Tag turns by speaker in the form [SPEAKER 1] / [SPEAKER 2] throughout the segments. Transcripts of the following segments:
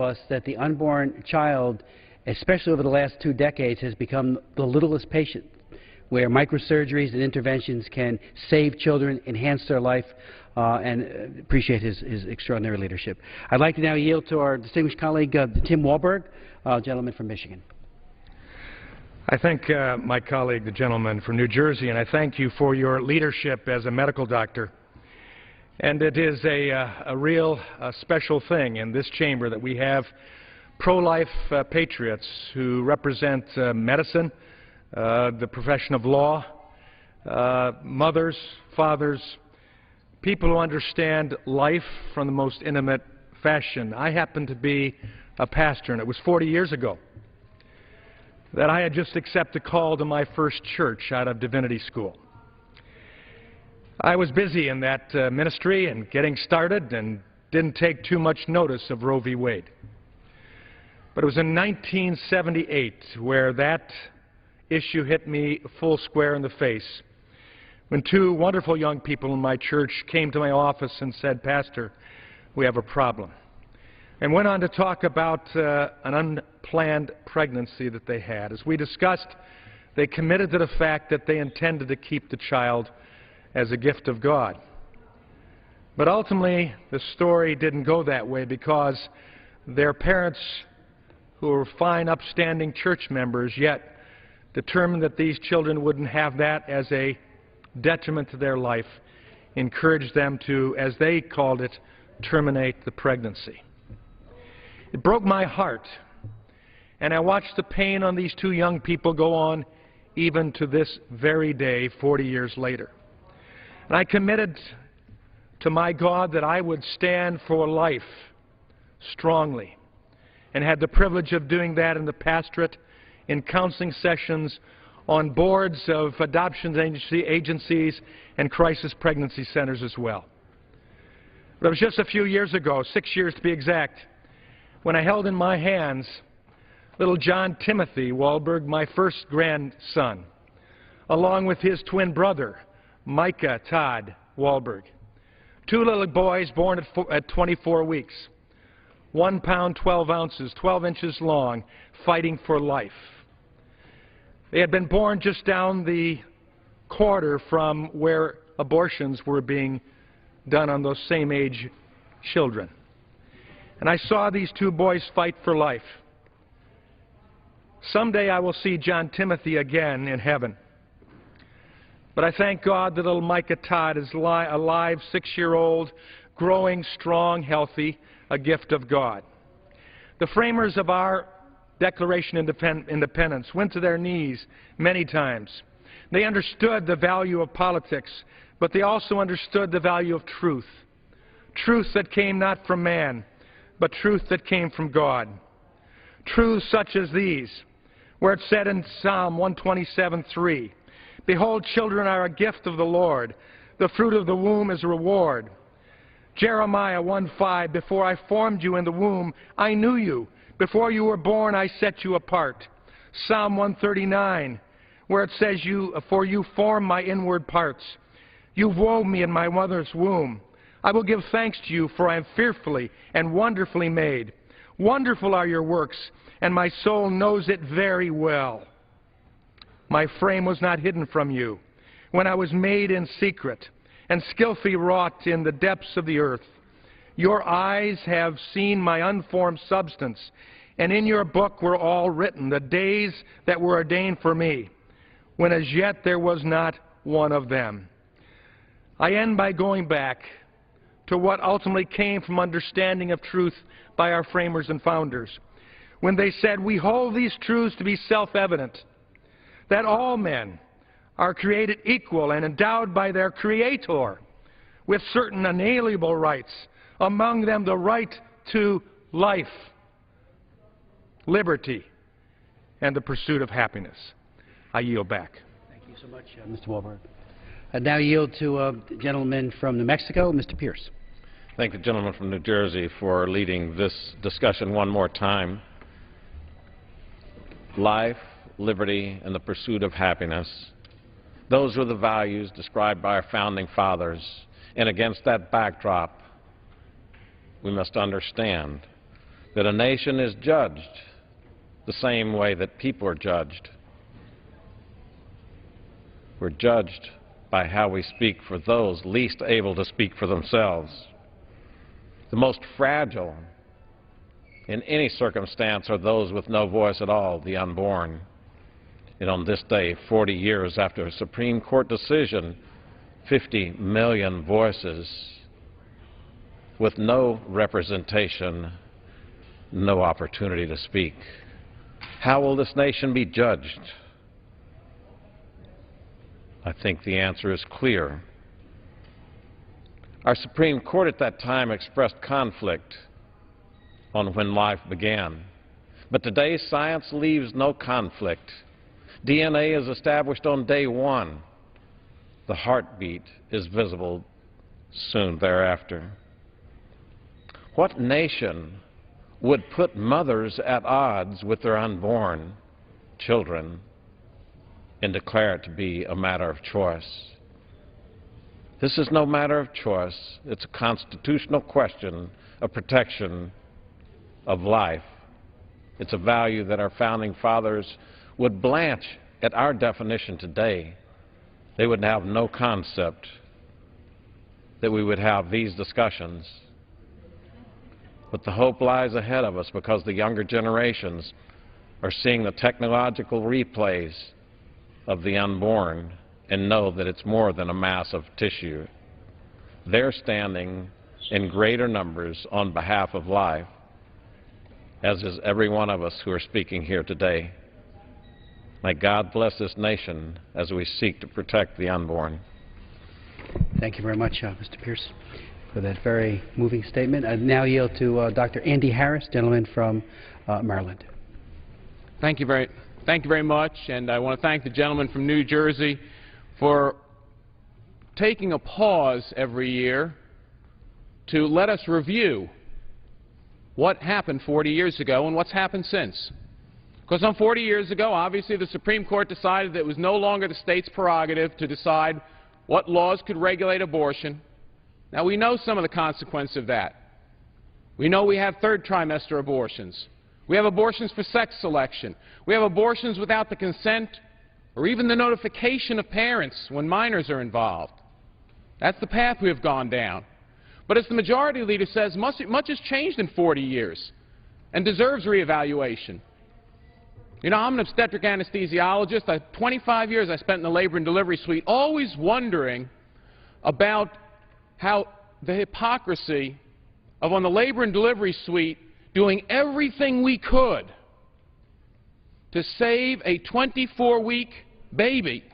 [SPEAKER 1] us that the unborn child, especially over the last 2 decades, has become the littlest patient, where microsurgeries and interventions can save children, enhance their life, and appreciate his extraordinary leadership. I'd like to now yield to our distinguished colleague, Tim Walberg, gentleman from Michigan.
[SPEAKER 2] I thank my colleague, the gentleman from New Jersey, and I thank you for your leadership as a medical doctor. And it is a real special thing in this chamber that we have pro-life patriots who represent medicine, the profession of law, mothers, fathers, people who understand life from the most intimate fashion. I happen to be a pastor, and it was 40 years ago that I had just accepted a call to my first church out of divinity school. I was busy in that ministry and getting started and didn't take too much notice of Roe v. Wade. But it was in 1978 where that issue hit me full square in the face when 2 wonderful young people in my church came to my office and said, "Pastor, we have a problem," and went on to talk about an unplanned pregnancy that they had. As we discussed, they committed to the fact that they intended to keep the child as a gift of God. But ultimately, the story didn't go that way because their parents, who were fine, upstanding church members, yet determined that these children wouldn't have that as a detriment to their life, encouraged them to, as they called it, terminate the pregnancy. It broke my heart, and I watched the pain on these 2 young people go on even to this very day, 40 years later. And I committed to my God that I would stand for life strongly, and had the privilege of doing that in the pastorate, in counseling sessions, on boards of adoption agencies and crisis pregnancy centers as well. But it was just a few years ago, 6 years to be exact, when I held in my hands little John Timothy Walberg, my first grandson, along with his twin brother, Micah Todd Walberg. 2 little boys born at 24 weeks, 1 pound 12 ounces, 12 inches long, fighting for life. They had been born just down the corridor from where abortions were being done on those same age children. And I saw these 2 boys fight for life. Someday I will see John Timothy again in heaven. But I thank God that little Micah Todd is alive, 6-year-old, growing, strong, healthy, a gift of God. The framers of our Declaration of Independence went to their knees many times. They understood the value of politics, but they also understood the value of truth. Truth that came not from man, but truth that came from God. Truths such as these, where it said in Psalm 127:3, "Behold, children are a gift of the Lord. The fruit of the womb is a reward." Jeremiah 1:5, "Before I formed you in the womb, I knew you. Before you were born, I set you apart." Psalm 139, where it says, "For you formed my inward parts. You wove me in my mother's womb. I will give thanks to you, for I am fearfully and wonderfully made. Wonderful are your works, and my soul knows it very well. My frame was not hidden from you when I was made in secret and skillfully wrought in the depths of the earth. Your eyes have seen my unformed substance, and in your book were all written, the days that were ordained for me, when as yet there was not one of them." I end by going back to what ultimately came from understanding of truth by our framers and founders, when they said, "We hold these truths to be self-evident, that all men are created equal and endowed by their Creator with certain inalienable rights, among them the right to life, liberty, and the pursuit of happiness." I yield back.
[SPEAKER 1] Thank you so much, Mr. Walberg. I now yield to the gentleman from New Mexico, Mr. Pierce.
[SPEAKER 3] Thank the gentleman from New Jersey for leading this discussion one more time. Life, liberty, and the pursuit of happiness. Those were the values described by our founding fathers. And against that backdrop, we must understand that a nation is judged the same way that people are judged. We're judged by how we speak for those least able to speak for themselves. The most fragile in any circumstance are those with no voice at all, the unborn. And on this day, 40 years after a Supreme Court decision, 50 million voices with no representation, no opportunity to speak. How will this nation be judged? I think the answer is clear. Our Supreme Court at that time expressed conflict on when life began. But today, science leaves no conflict. DNA is established on day one. The heartbeat is visible soon thereafter. What nation would put mothers at odds with their unborn children and declare it to be a matter of choice? This is no matter of choice. It's a constitutional question of protection of life. It's a value that our founding fathers would blanch at our definition today. They would have no concept that we would have these discussions. But the hope lies ahead of us because the younger generations are seeing the technological replays of the unborn and know that it's more than a mass of tissue. They're standing in greater numbers on behalf of life, as is every one of us who are speaking here today. May God bless this nation as we seek to protect the unborn.
[SPEAKER 1] Thank you very much, Mr. Pierce, for that very moving statement. I now yield to Dr. Andy Harris, gentleman from Maryland.
[SPEAKER 4] Thank you very much, and I want to thank the gentleman from New Jersey for taking a pause every year to let us review what happened 40 years ago and what's happened since. Because on 40 years ago, obviously the Supreme Court decided that it was no longer the state's prerogative to decide what laws could regulate abortion. Now, we know some of the consequences of that. We know we have third trimester abortions. We have abortions for sex selection. We have abortions without the consent or even the notification of parents when minors are involved. That's the path we have gone down. But as the majority leader says, much has changed in 40 years and deserves reevaluation. You know, I'm an obstetric anesthesiologist. 25 years I spent in the labor and delivery suite, always wondering about how the hypocrisy of, on the labor and delivery suite, doing everything we could to save a 24-week baby,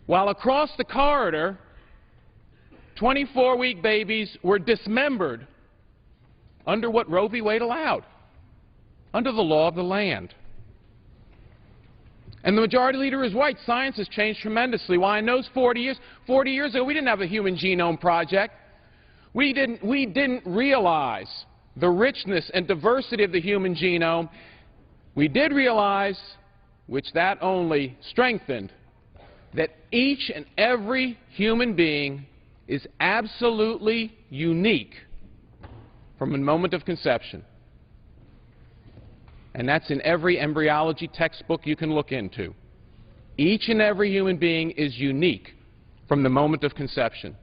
[SPEAKER 4] while across the corridor, 24-week babies were dismembered under what Roe v. Wade allowed, under the law of the land. And the majority leader is right. Science has changed tremendously. Why, in those 40 years ago, we didn't have a Human Genome Project. We didn't realize the richness and diversity of the human genome. We did realize, which that only strengthened, that each and every human being is absolutely unique from a moment of conception. And that's in every embryology textbook you can look into. Each and every human being is unique from the moment of conception.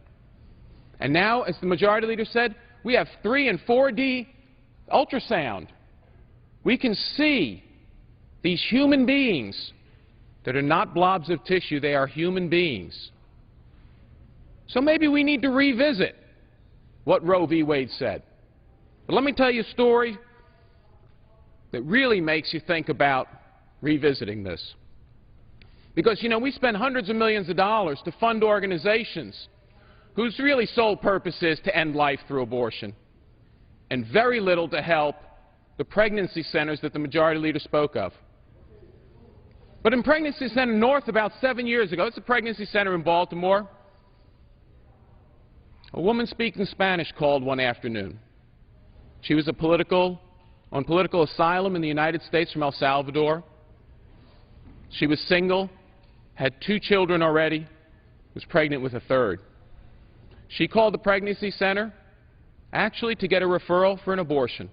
[SPEAKER 4] And now, as the majority leader said, we have 3 and 4D ultrasound. We can see these human beings that are not blobs of tissue. They are human beings. So maybe we need to revisit what Roe v. Wade said. But let me tell you a story that really makes you think about revisiting this. Because, you know, we spend hundreds of millions of dollars to fund organizations whose really sole purpose is to end life through abortion, and very little to help the pregnancy centers that the majority leader spoke of. But in Pregnancy Center North about 7 years ago, it's a pregnancy center in Baltimore, a woman speaking Spanish called one afternoon. She was on political asylum in the United States from El Salvador. She was single, had 2 children already, was pregnant with a third. She called the pregnancy center actually to get a referral for an abortion.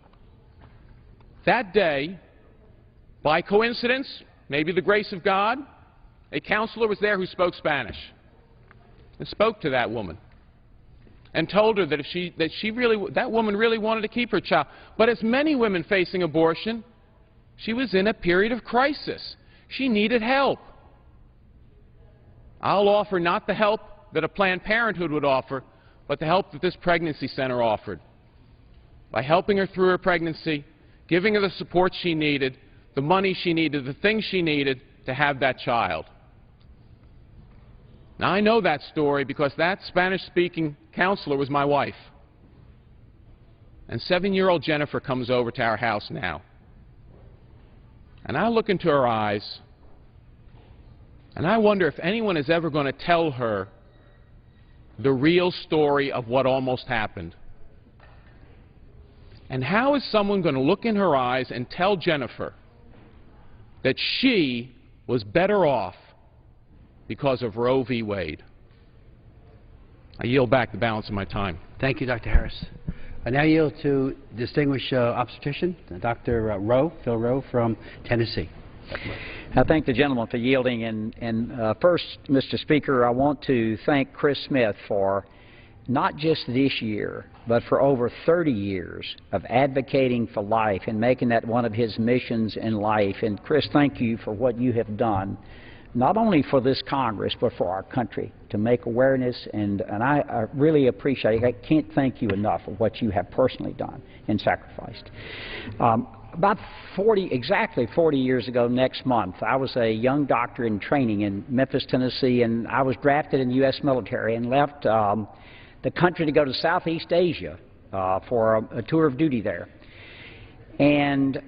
[SPEAKER 4] That day, by coincidence, maybe the grace of God, a counselor was there who spoke Spanish and spoke to that woman and told her that that woman really wanted to keep her child. But as many women facing abortion, she was in a period of crisis. She needed help. I'll offer not the help that a Planned Parenthood would offer, but the help that this pregnancy center offered. By helping her through her pregnancy, giving her the support she needed, the money she needed, the things she needed to have that child. Now, I know that story because that Spanish-speaking counselor was my wife. And 7-year-old Jennifer comes over to our house now. And I look into her eyes, and I wonder if anyone is ever going to tell her the real story of what almost happened. And how is someone going to look in her eyes and tell Jennifer that she was better off because of Roe v. Wade? I yield back the balance of my time.
[SPEAKER 1] Thank you, Dr. Harris. I now yield to distinguished obstetrician, Dr. Phil Rowe from Tennessee.
[SPEAKER 5] I thank the gentleman for yielding. And first, Mr. Speaker, I want to thank Chris Smith for not just this year, but for over 30 years of advocating for life and making that one of his missions in life. And Chris, thank you for what you have done, not only for this Congress, but for our country, to make awareness. And I really appreciate it. I can't thank you enough for what you have personally done and sacrificed. About exactly 40 years ago next month, I was a young doctor in training in Memphis, Tennessee, and I was drafted in the U.S. military and left the country to go to Southeast Asia for a tour of duty there. And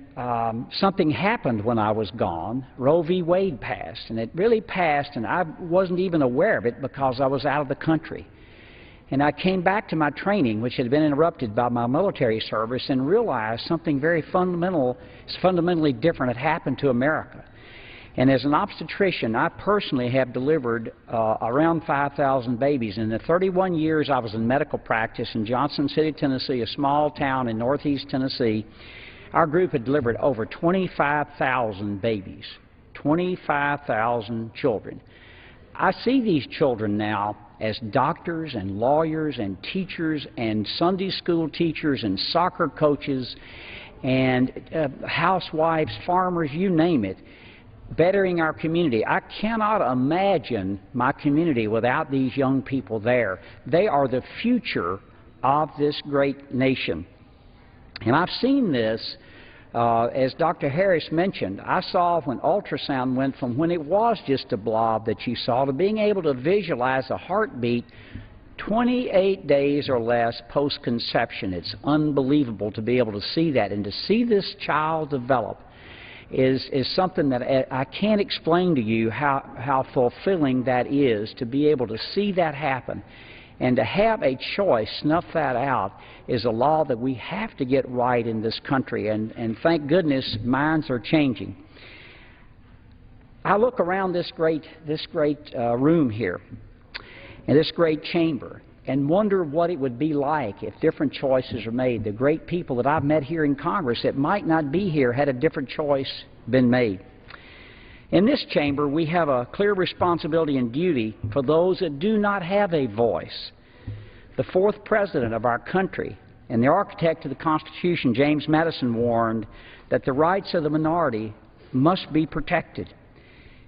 [SPEAKER 5] something happened when I was gone. Roe v. Wade passed, and it really passed, and I wasn't even aware of it because I was out of the country. And I came back to my training, which had been interrupted by my military service, and realized something very fundamentally different had happened to America. And as an obstetrician, I personally have delivered around 5,000 babies. In the 31 years I was in medical practice in Johnson City, Tennessee, a small town in northeast Tennessee, our group had delivered over 25,000 babies, 25,000 children. I see these children now as doctors and lawyers and teachers and Sunday school teachers and soccer coaches and housewives, farmers, you name it, bettering our community. I cannot imagine my community without these young people there. They are the future of this great nation. And I've seen this, as Dr. Harris mentioned, I saw when ultrasound went from when it was just a blob that you saw to being able to visualize a heartbeat 28 days or less post-conception. It's unbelievable to be able to see that, and to see this child develop is something that I can't explain to you how fulfilling that is, to be able to see that happen. And to have a choice, snuff that out, is a law that we have to get right in this country. And thank goodness minds are changing. I look around this great room here, and this great chamber, and wonder what it would be like if different choices are made. The great people that I've met here in Congress that might not be here had a different choice been made. In this chamber, we have a clear responsibility and duty for those that do not have a voice. The fourth president of our country and the architect of the Constitution, James Madison, warned that the rights of the minority must be protected.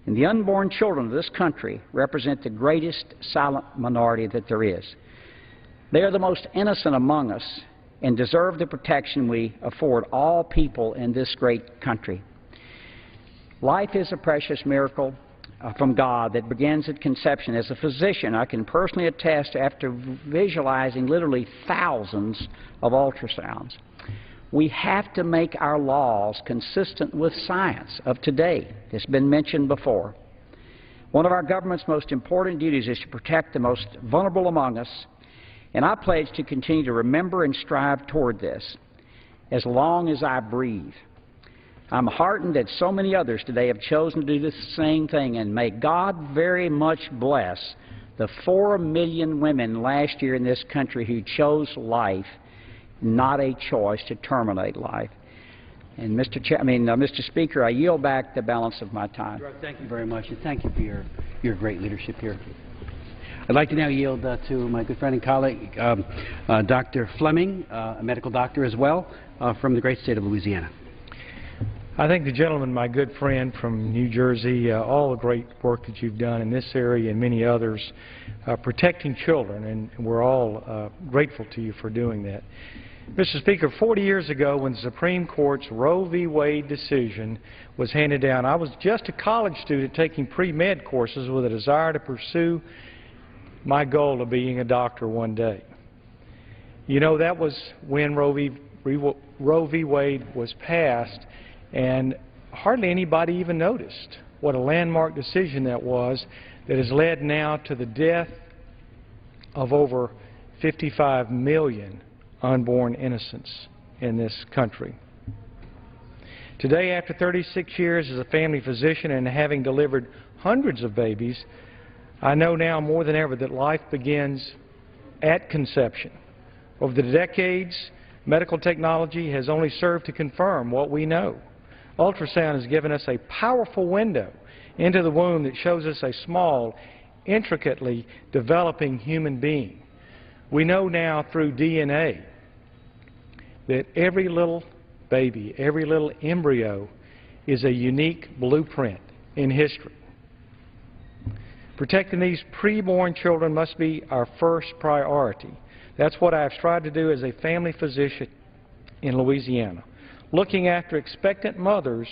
[SPEAKER 5] And the unborn children of this country represent the greatest silent minority that there is. They are the most innocent among us and deserve the protection we afford all people in this great country. Life is a precious miracle from God that begins at conception. As a physician, I can personally attest, after visualizing literally thousands of ultrasounds, we have to make our laws consistent with science of today. It's been mentioned before. One of our government's most important duties is to protect the most vulnerable among us, and I pledge to continue to remember and strive toward this as long as I breathe. I'm heartened that so many others today have chosen to do the same thing, and may God very much bless the 4 million women last year in this country who chose life, not a choice to terminate life. And Mr. Speaker, I yield back the balance of my time.
[SPEAKER 1] Thank you very much, and thank you for your great leadership here. I'd like to now yield to my good friend and colleague, Dr. Fleming, a medical doctor as well, from the great state of Louisiana.
[SPEAKER 2] I thank the gentleman, my good friend from New Jersey, all the great work that you've done in this area and many others, protecting children, and we're all grateful to you for doing that. Mr. Speaker, 40 years ago when the Supreme Court's Roe v. Wade decision was handed down, I was just a college student taking pre-med courses with a desire to pursue my goal of being a doctor one day. You know, that was when Roe v. Wade was passed, and hardly anybody even noticed what a landmark decision that was that has led now to the death of over 55 million unborn innocents in this country. Today, after 36 years as a family physician and having delivered hundreds of babies, I know now more than ever that life begins at conception. Over the decades, medical technology has only served to confirm what we know. Ultrasound has given us a powerful window into the womb that shows us a small, intricately developing human being. We know now through DNA that every little baby, every little embryo is a unique blueprint in history. Protecting these preborn children must be our first priority. That's what I have strived to do as a family physician in Louisiana, looking after expectant mothers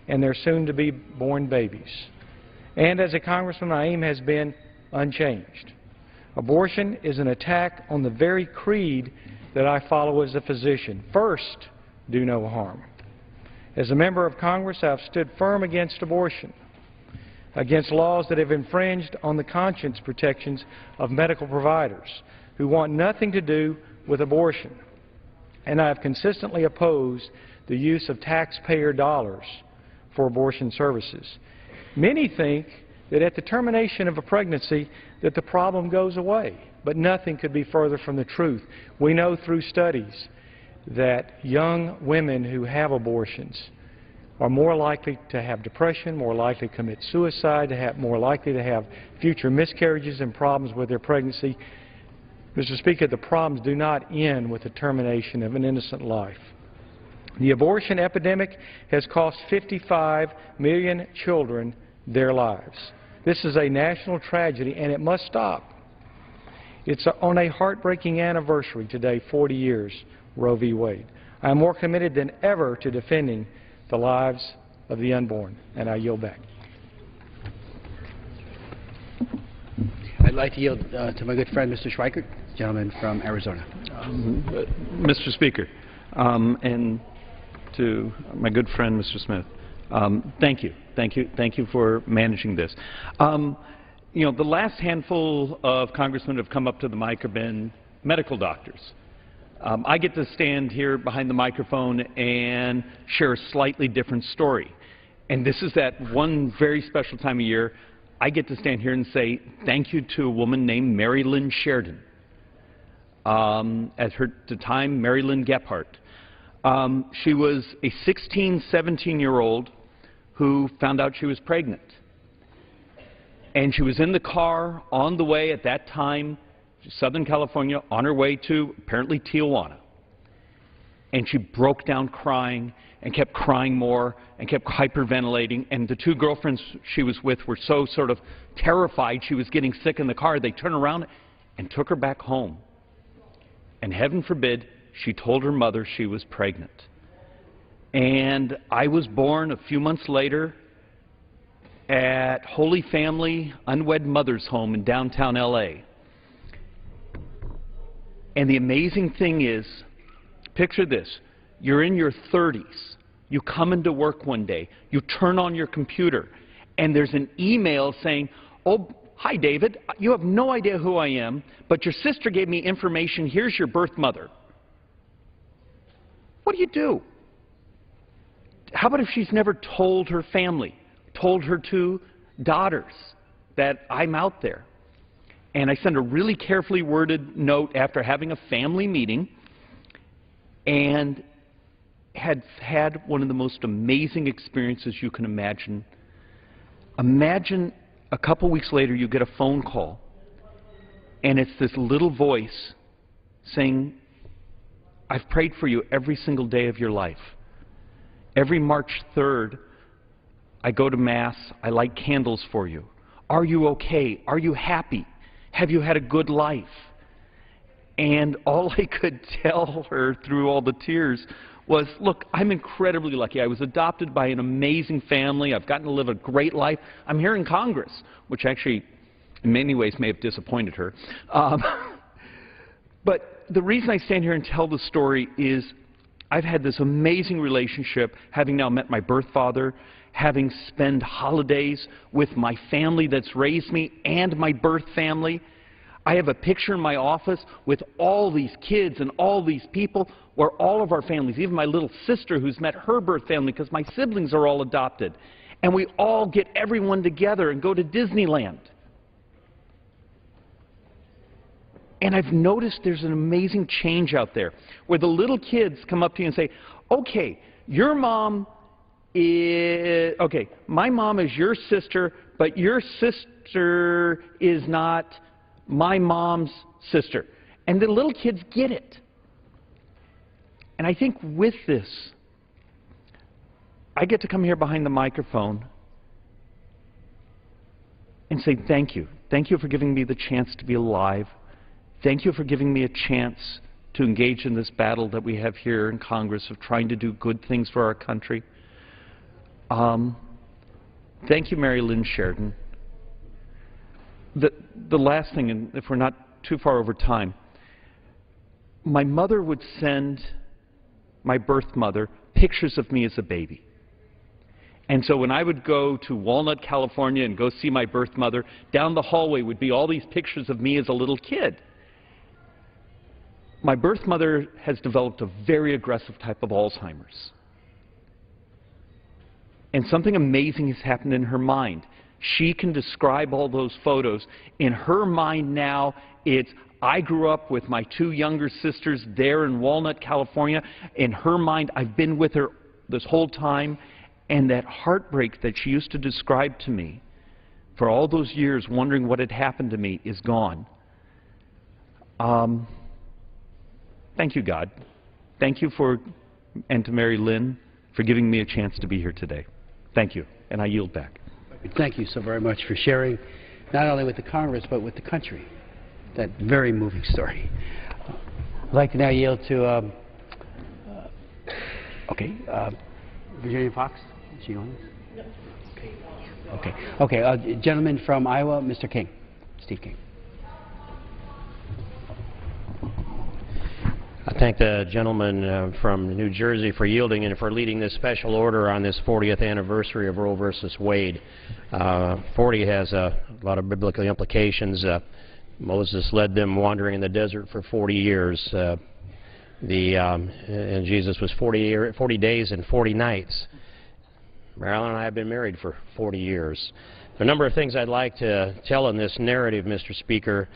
[SPEAKER 2] and their soon-to-be born babies. And as a congressman, my aim has been unchanged. Abortion is an attack on the very creed that I follow as a physician. First, do no harm. As a member of Congress, I have stood firm against abortion, against laws that have infringed on the conscience protections of medical providers who want nothing to do with abortion. And I have consistently opposed the use of taxpayer dollars for abortion services. Many think that at the termination of a pregnancy that the problem goes away, but nothing could be further from the truth. We know through studies that young women who have abortions are more likely to have depression, more likely to commit suicide, more likely to have future miscarriages and problems with their pregnancy. Mr. Speaker, the problems do not end with the termination of an innocent life. The abortion epidemic has cost 55 million children their lives. This is a national tragedy, and it must stop. It's on a heartbreaking anniversary today, 40 years, Roe v. Wade. I am more committed than ever to defending the lives of the unborn, and I yield back.
[SPEAKER 1] I'd like to yield to my good friend, Mr. Schweikert, gentleman from Arizona.
[SPEAKER 6] Mr. Speaker, and to my good friend, Mr. Smith, thank you. Thank you for managing this. You know, the last handful of congressmen who have come up to the mic have been medical doctors. I get to stand here behind the microphone and share a slightly different story. And this is that one very special time of year I get to stand here and say thank you to a woman named Mary Lynn Sheridan. At the time, Mary Lynn Gephardt. She was a 16, 17-year-old who found out she was pregnant. And she was in the car on the way at that time, Southern California, on her way to apparently Tijuana. And she broke down crying and kept crying more and kept hyperventilating. And the two girlfriends she was with were so sort of terrified she was getting sick in the car, they turned around and took her back home. And heaven forbid, she told her mother she was pregnant. And I was born a few months later at Holy Family Unwed Mothers Home in downtown L.A. And the amazing thing is, picture this, you're in your 30s, you come into work one day, you turn on your computer, and there's an email saying, oh, hi David, you have no idea who I am, but your sister gave me information, here's your birth mother. What do you do? How about if she's never told her family, told her two daughters that I'm out there? And I sent a really carefully worded note after having a family meeting, and had had one of the most amazing experiences you can imagine. Imagine a couple weeks later you get a phone call, and it's this little voice saying, I've prayed for you every single day of your life. Every March 3rd, I go to Mass, I light candles for you. Are you okay? Are you happy? Have you had a good life? And all I could tell her through all the tears was, look, I'm incredibly lucky. I was adopted by an amazing family. I've gotten to live a great life. I'm here in Congress, which actually in many ways may have disappointed her. But the reason I stand here and tell the story is I've had this amazing relationship, having now met my birth father, having spent holidays with my family that's raised me and my birth family. I have a picture in my office with all these kids and all these people where all of our families, even my little sister who's met her birth family because my siblings are all adopted, and we all get everyone together and go to Disneyland. And I've noticed there's an amazing change out there where the little kids come up to you and say, okay, your mom is, okay, my mom is your sister, but your sister is not my mom's sister. And the little kids get it. And I think with this, I get to come here behind the microphone and say thank you. Thank you for giving me the chance to be alive. Thank you for giving me a chance to engage in this battle that we have here in Congress of trying to do good things for our country. Thank you, Mary Lynn Sheridan. The last thing, and if we're not too far over time, my mother would send my birth mother pictures of me as a baby. And so when I would go to Walnut, California and go see my birth mother, down the hallway would be all these pictures of me as a little kid. My birth mother has developed a very aggressive type of Alzheimer's. And something amazing has happened in her mind. She can describe all those photos. In her mind now, it's, I grew up with my two younger sisters there in Walnut, California. In her mind, I've been with her this whole time. And that heartbreak that she used to describe to me for all those years, wondering what had happened to me, is gone. Thank you, God. Thank you for, and to Mary Lynn, for giving me a chance to be here today. Thank you, and I yield back.
[SPEAKER 1] Thank you so very much for sharing, not only with the Congress, but with the country, that very moving story. I'd like to now yield to, Virginia Fox. Is she on this? No. Okay. Gentleman from Iowa, Mr. King, Steve King.
[SPEAKER 7] I thank the gentleman from New Jersey for yielding and for leading this special order on this 40th anniversary of Roe versus Wade. 40 has a lot of biblical implications. Moses led them wandering in the desert for 40 years. And Jesus was 40 days and 40 nights. Marilyn and I have been married for 40 years. There are a number of things I'd like to tell in this narrative, Mr. Speaker.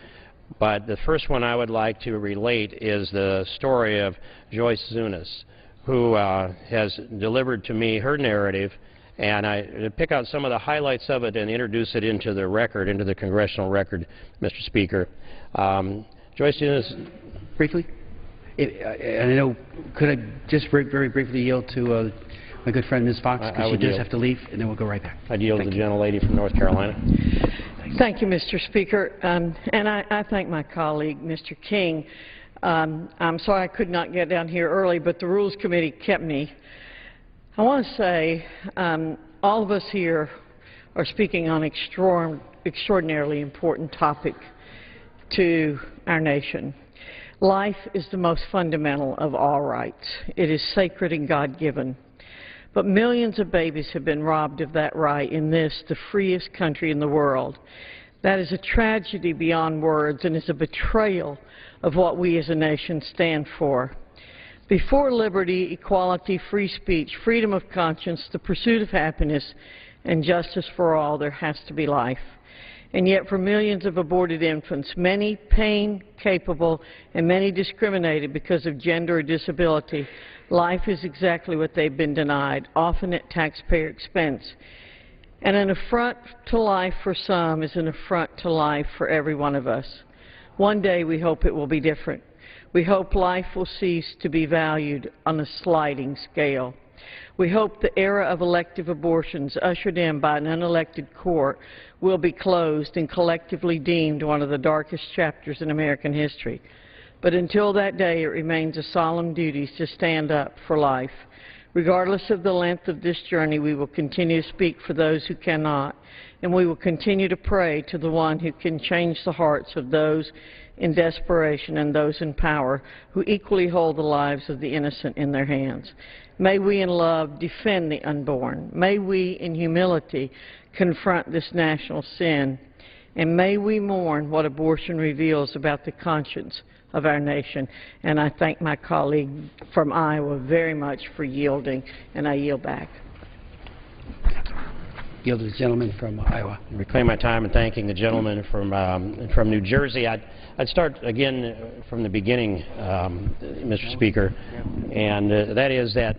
[SPEAKER 7] But the first one I would like to relate is the story of Joyce Zunis, who has delivered to me her narrative, and I pick out some of the highlights of it and introduce it into the record, into the congressional record, Mr. Speaker. Joyce Zunis, briefly?
[SPEAKER 1] I know, could I just very briefly yield to my good friend Ms. Fox, because she does have to leave, and then we'll go right back.
[SPEAKER 7] I'd yield to the gentlelady from North Carolina.
[SPEAKER 8] Thank you, Mr. Speaker. And I thank my colleague, Mr. King. I'm sorry I could not get down here early, but the Rules Committee kept me. I want to say all of us here are speaking on an extraordinarily important topic to our nation. Life is the most fundamental of all rights. It is sacred and God-given. But millions of babies have been robbed of that right in this, the freest country in the world. That is a tragedy beyond words and is a betrayal of what we as a nation stand for. Before liberty, equality, free speech, freedom of conscience, the pursuit of happiness, and justice for all, there has to be life. And yet for millions of aborted infants, many pain-capable and many discriminated because of gender or disability, life is exactly what they've been denied, often at taxpayer expense. And an affront to life for some is an affront to life for every one of us. One day we hope it will be different. We hope life will cease to be valued on a sliding scale. We hope the era of elective abortions ushered in by an unelected court will be closed and collectively deemed one of the darkest chapters in American history. But until that day, it remains a solemn duty to stand up for life. Regardless of the length of this journey, we will continue to speak for those who cannot, and we will continue to pray to the one who can change the hearts of those in desperation and those in power who equally hold the lives of the innocent in their hands. May we in love defend the unborn. May we in humility confront this national sin. And may we mourn what abortion reveals about the conscience of our nation. And I thank my colleague from Iowa very much for yielding, and I yield back.
[SPEAKER 1] Yield to the gentleman from Iowa.
[SPEAKER 7] Reclaim my time in thanking the gentleman from New Jersey. I'd start again from the beginning, Mr. Speaker, and that is that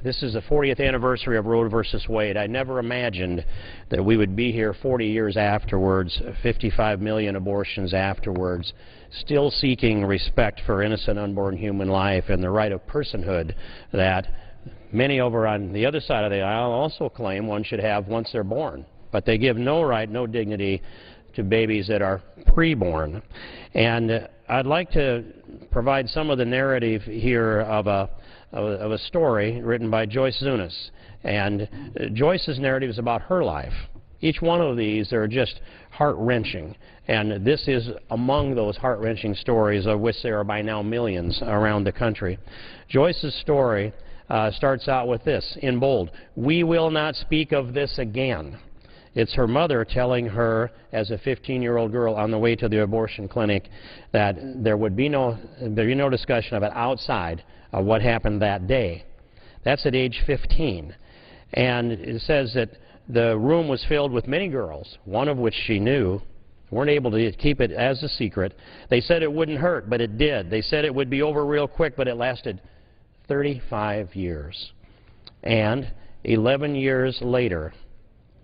[SPEAKER 7] this is the 40th anniversary of Roe versus Wade. I never imagined that we would be here 40 years afterwards, 55 million abortions afterwards, still seeking respect for innocent unborn human life and the right of personhood that many over on the other side of the aisle also claim one should have once they're born. But they give no right, no dignity to babies that are preborn. And I'd like to provide some of the narrative here of a story written by Joyce Zunis. And Joyce's narrative is about her life. Each one of these are just heart-wrenching. And this is among those heart-wrenching stories, of which there are by now millions around the country. Joyce's story starts out with this, in bold: "We will not speak of this again." It's her mother telling her, as a 15-year-old girl on the way to the abortion clinic, that there would be no discussion of it outside of what happened that day. That's at age 15. And it says that the room was filled with many girls, one of which she knew, weren't able to keep it as a secret. They said it wouldn't hurt, but it did. They said it would be over real quick, but it lasted 35 years. And 11 years later,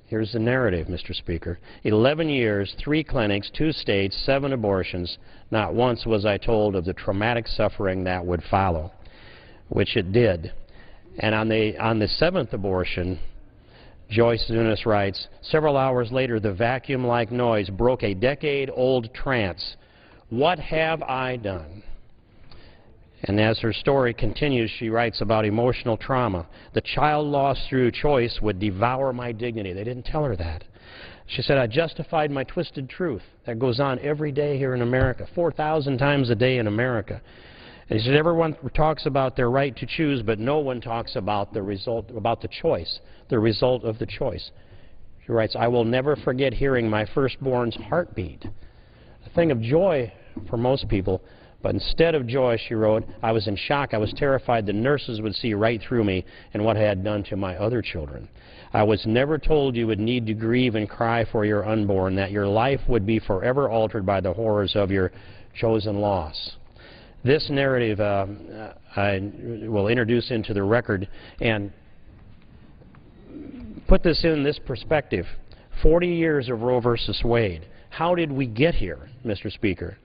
[SPEAKER 7] here's the narrative, Mr. Speaker. 11 years, 3 clinics, 2 states, 7 abortions. Not once was I told of the traumatic suffering that would follow, which it did. And on the 7th abortion, Joyce Zunis writes, "Several hours later, the vacuum-like noise broke a decade-old trance. What have I done?" And as her story continues, she writes about emotional trauma. "The child lost through choice would devour my dignity." They didn't tell her that. She said, "I justified my twisted truth." That goes on every day here in America, 4,000 times a day in America. And she said, "Everyone talks about their right to choose, but no one talks about the result, about the choice, the result of the choice." She writes, "I will never forget hearing my firstborn's heartbeat." A thing of joy for most people. But instead of joy, she wrote, "I was in shock. I was terrified the nurses would see right through me and what I had done to my other children. I was never told you would need to grieve and cry for your unborn, that your life would be forever altered by the horrors of your chosen loss." This narrative I will introduce into the record and put this in this perspective. 40 years of Roe versus Wade. How did we get here, Mr. Speaker?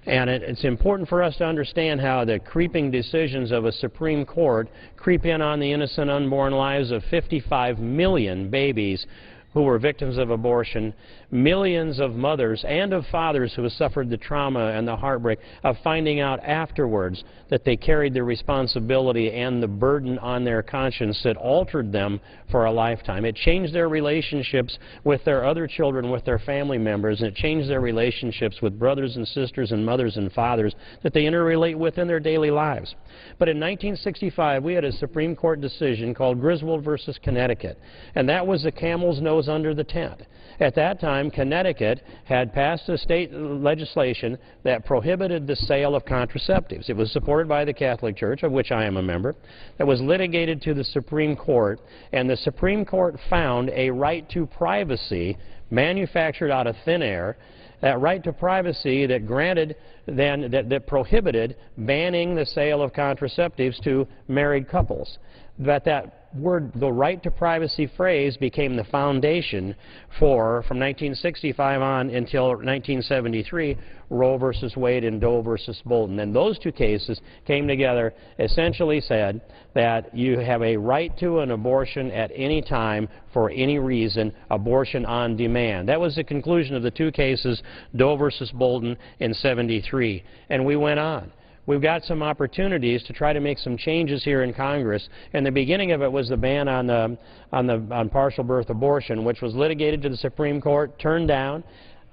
[SPEAKER 7] And it's important for us to understand how the creeping decisions of a Supreme Court creep in on the innocent unborn lives of 55 million babies who were victims of abortion, millions of mothers and of fathers who have suffered the trauma and the heartbreak of finding out afterwards that they carried the responsibility and the burden on their conscience that altered them for a lifetime. It changed their relationships with their other children, with their family members, and it changed their relationships with brothers and sisters and mothers and fathers that they interrelate with in their daily lives. But in 1965, we had a Supreme Court decision called Griswold versus Connecticut, and that was the camel's nose was under the tent. At that time, Connecticut had passed a state legislation that prohibited the sale of contraceptives. It was supported by the Catholic Church, of which I am a member. That was litigated to the Supreme Court, and the Supreme Court found a right to privacy manufactured out of thin air, that right to privacy that granted then that prohibited banning the sale of contraceptives to married couples. But that word, the right to privacy phrase, became the foundation for, from 1965 on until 1973, Roe versus Wade and Doe versus Bolton. And those two cases came together, essentially said that you have a right to an abortion at any time for any reason, abortion on demand. That was the conclusion of the two cases, Doe versus Bolton in '73. And we went on. We've got some opportunities to try to make some changes here in Congress, and the beginning of it was the ban on partial birth abortion, which was litigated to the Supreme Court, turned down.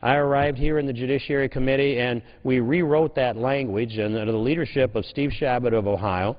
[SPEAKER 7] I arrived here in the Judiciary Committee, and we rewrote that language under the leadership of Steve Chabot of Ohio,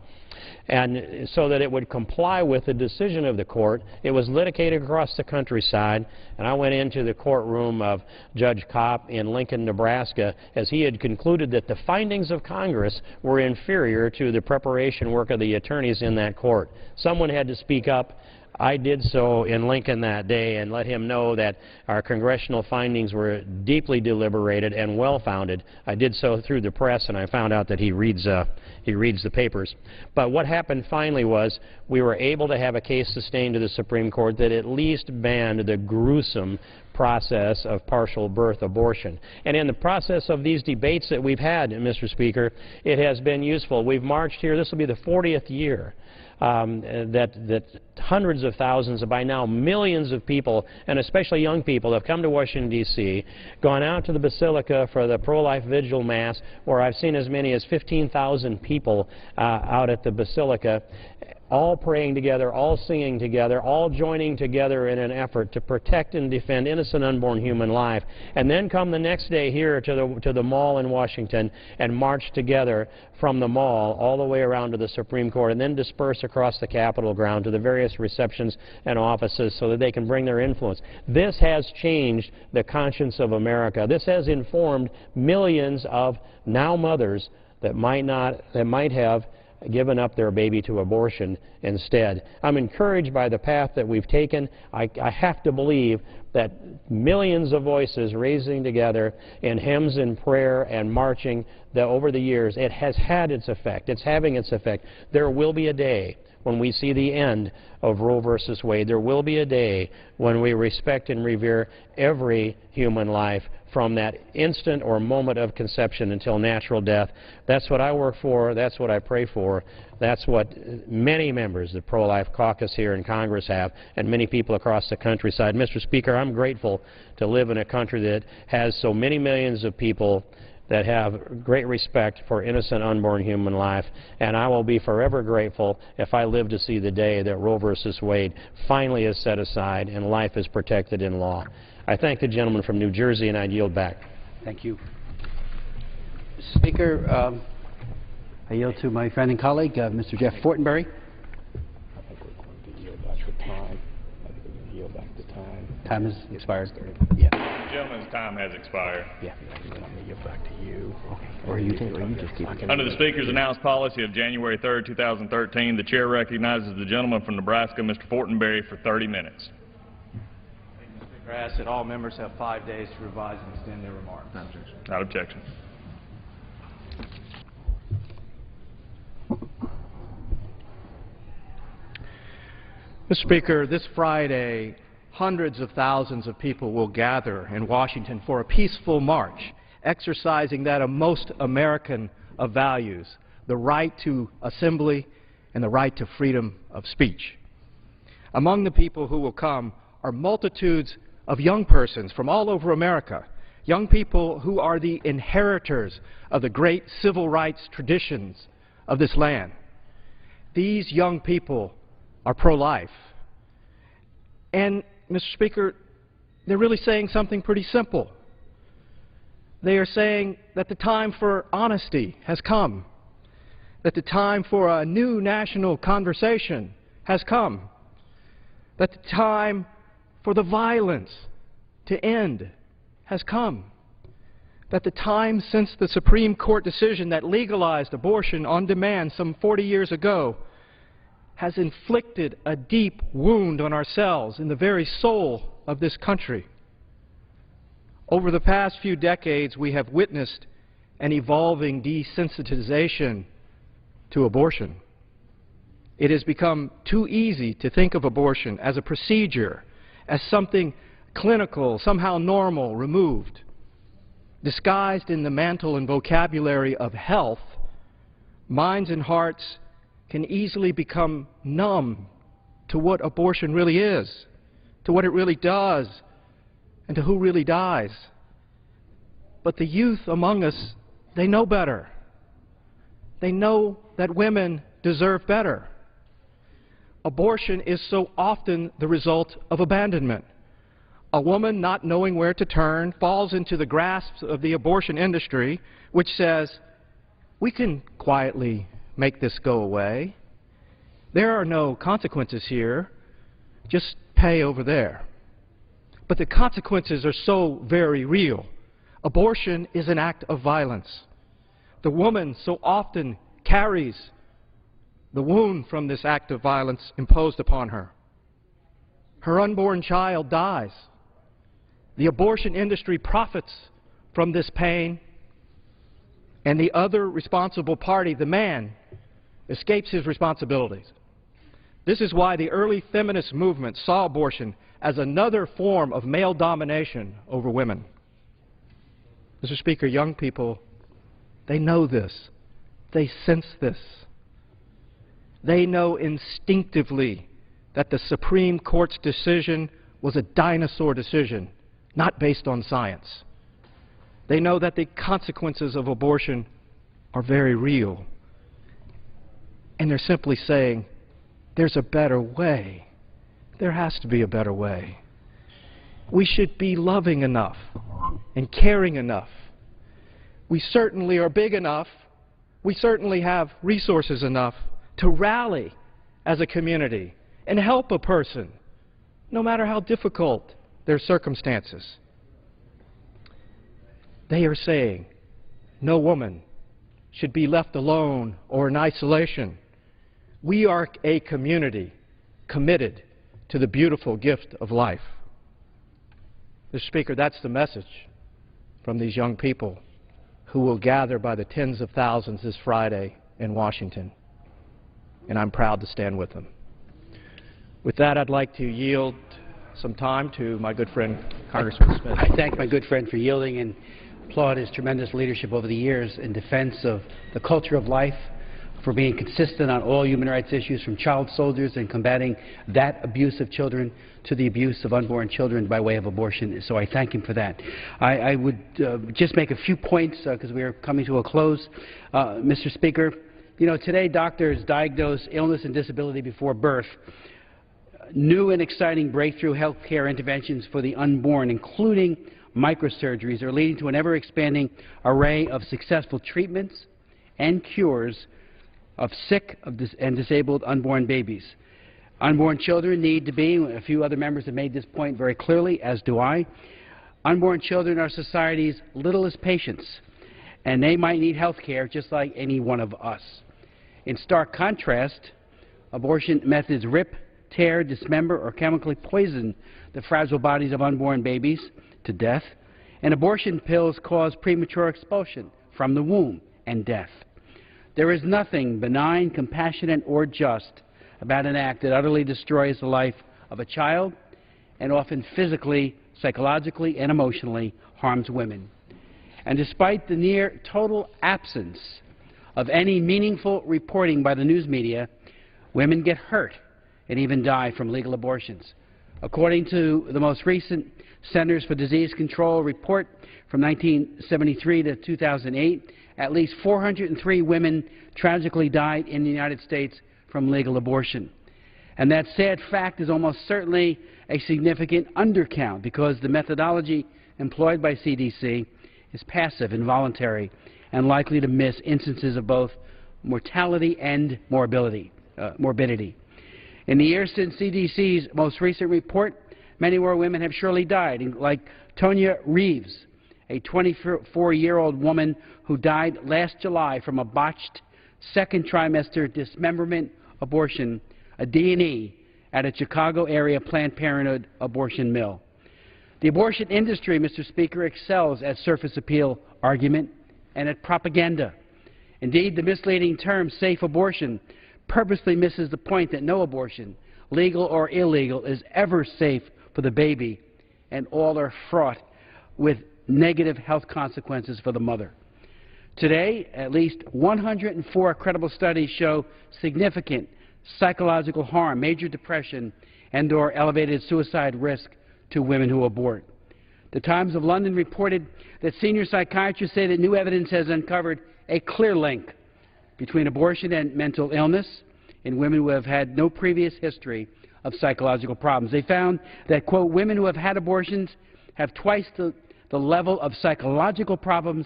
[SPEAKER 7] and so that it would comply with the decision of the court. It was litigated across the countryside, and I went into the courtroom of Judge Kopp in Lincoln, Nebraska, as he had concluded that the findings of Congress were inferior to the preparation work of the attorneys in that court. Someone had to speak up. I did so in Lincoln that day and let him know that our congressional findings were deeply deliberated and well-founded. I did so through the press, and I found out that he reads the papers. But what happened finally was we were able to have a case sustained to the Supreme Court that at least banned the gruesome process of partial birth abortion. And in the process of these debates that we've had, Mr. Speaker, it has been useful. We've marched here. This will be the 40th year. That hundreds of thousands, by now millions of people, and especially young people, have come to Washington, D.C., gone out to the Basilica for the pro-life vigil mass, where I've seen as many as 15,000 people out at the Basilica, all praying together, all singing together, all joining together in an effort to protect and defend innocent unborn human life, and then come the next day here to the mall in Washington and march together from the mall all the way around to the Supreme Court, and then disperse across the Capitol ground to the various receptions and offices so that they can bring their influence. This has changed the conscience of America. This has informed millions of now mothers that might have given up their baby to abortion instead. I'm encouraged by the path that we've taken. I have to believe that millions of voices raising together in hymns and prayer and marching over the years, it has had its effect. It's having its effect. There will be a day when we see the end of Roe versus Wade. There will be a day when we respect and revere every human life from that instant or moment of conception until natural death. That's what I work for. That's what I pray for. That's what many members of the Pro-Life Caucus here in Congress have, and many people across the countryside. Mr. Speaker, I'm grateful to live in a country that has so many millions of people that have great respect for innocent unborn human life, and I will be forever grateful if I live to see the day that Roe versus Wade finally is set aside and life is protected in law. I thank the gentleman from New Jersey, and I yield back.
[SPEAKER 1] Thank you. Speaker, I yield to my friend and colleague, Mr. Jeff Fortenberry.
[SPEAKER 9] I think we're going to yield back the time.
[SPEAKER 1] Time has expired. Yeah.
[SPEAKER 10] The gentleman's time has expired.
[SPEAKER 1] Yeah.
[SPEAKER 9] Let me get back to you.
[SPEAKER 1] Okay. Or you just keep.
[SPEAKER 10] Under the Speaker's announced policy of January 3rd, 2013, the Chair recognizes the gentleman from Nebraska, Mr. Fortenberry, for 30 minutes.
[SPEAKER 11] Mr. Speaker, I ask that all members have 5 days to revise and extend their remarks.
[SPEAKER 10] Without objection.
[SPEAKER 11] Mr. Speaker, this Friday, hundreds of thousands of people will gather in Washington for a peaceful march, exercising that of most American of values, the right to assembly and the right to freedom of speech. Among the people who will come are multitudes of young persons from all over America, young people who are the inheritors of the great civil rights traditions of this land. These young people are pro-life. And, Mr. Speaker, they're really saying something pretty simple. They are saying that the time for honesty has come, that the time for a new national conversation has come, that the time for the violence to end has come. That the time since the Supreme Court decision that legalized abortion on demand some 40 years ago has inflicted a deep wound on ourselves in the very soul of this country. Over the past few decades, we have witnessed an evolving desensitization to abortion. It has become too easy to think of abortion as a procedure, as something clinical, somehow normal, removed. Disguised in the mantle and vocabulary of health, minds and hearts can easily become numb to what abortion really is, to what it really does, and to who really dies. But the youth among us, they know better. They know that women deserve better. Abortion is so often the result of abandonment. A woman not knowing where to turn falls into the grasp of the abortion industry, which says, we can quietly make this go away. There are no consequences here. Just pay over there. But the consequences are so very real. Abortion is an act of violence. The woman so often carries the wound from this act of violence imposed upon her. Her unborn child dies. The abortion industry profits from this pain, and the other responsible party, the man, escapes his responsibilities. This is why the early feminist movement saw abortion as another form of male domination over women. Mr. Speaker, young people, they know this. They sense this. They know instinctively that the Supreme Court's decision was a dinosaur decision, not based on science. They know that the consequences of abortion are very real. And they're simply saying, there's a better way. There has to be a better way. We should be loving enough and caring enough. We certainly are big enough. We certainly have resources enough to rally as a community and help a person, no matter how difficult their circumstances. They are saying no woman should be left alone or in isolation. We are a community committed to the beautiful gift of life. Mr. Speaker, that's the message from these young people who will gather by the tens of thousands this Friday in Washington, and I'm proud to stand with them. With that, I'd like to yield some time to my good friend, Congressman Smith.
[SPEAKER 1] I thank my good friend for yielding and applaud his tremendous leadership over the years in defense of the culture of life, for being consistent on all human rights issues, from child soldiers and combating that abuse of children to the abuse of unborn children by way of abortion. So I thank him for that. I would just make a few points because we are coming to a close. Mr. Speaker, you know, today doctors diagnose illness and disability before birth. New and exciting breakthrough health care interventions for the unborn, including microsurgeries, are leading to an ever-expanding array of successful treatments and cures of sick and disabled unborn babies. Unborn children need to be, a few other members have made this point very clearly, as do I, unborn children are society's littlest patients, and they might need health care just like any one of us. In stark contrast, abortion methods rip, tear, dismember, or chemically poison the fragile bodies of unborn babies to death, and abortion pills cause premature expulsion from the womb and death. There is nothing benign, compassionate, or just about an act that utterly destroys the life of a child and often physically, psychologically, and emotionally harms women. And despite the near total absence of any meaningful reporting by the news media, women get hurt and even die from legal abortions. According to the most recent Centers for Disease Control report from 1973 to 2008, at least 403 women tragically died in the United States from legal abortion. And that sad fact is almost certainly a significant undercount because the methodology employed by CDC is passive, involuntary, and likely to miss instances of both mortality and morbidity. In the years since CDC's most recent report, Many more women have surely died, like Tonya Reeves, a 24-year-old woman who died last July from a botched second trimester dismemberment abortion, a D&E, at a Chicago area Planned Parenthood abortion mill. The abortion industry, Mr. Speaker, excels at surface appeal argument and at propaganda. Indeed, the misleading term safe abortion purposely misses the point that no abortion, legal or illegal, is ever safe for the baby, and all are fraught with negative health consequences for the mother. Today, at least 104 credible studies show significant psychological harm, major depression, and/or elevated suicide risk to women who abort. The Times of London reported that senior psychiatrists say that new evidence has uncovered a clear link between abortion and mental illness in women who have had no previous history of psychological problems. They found that, quote, women who have had abortions have twice the level of psychological problems,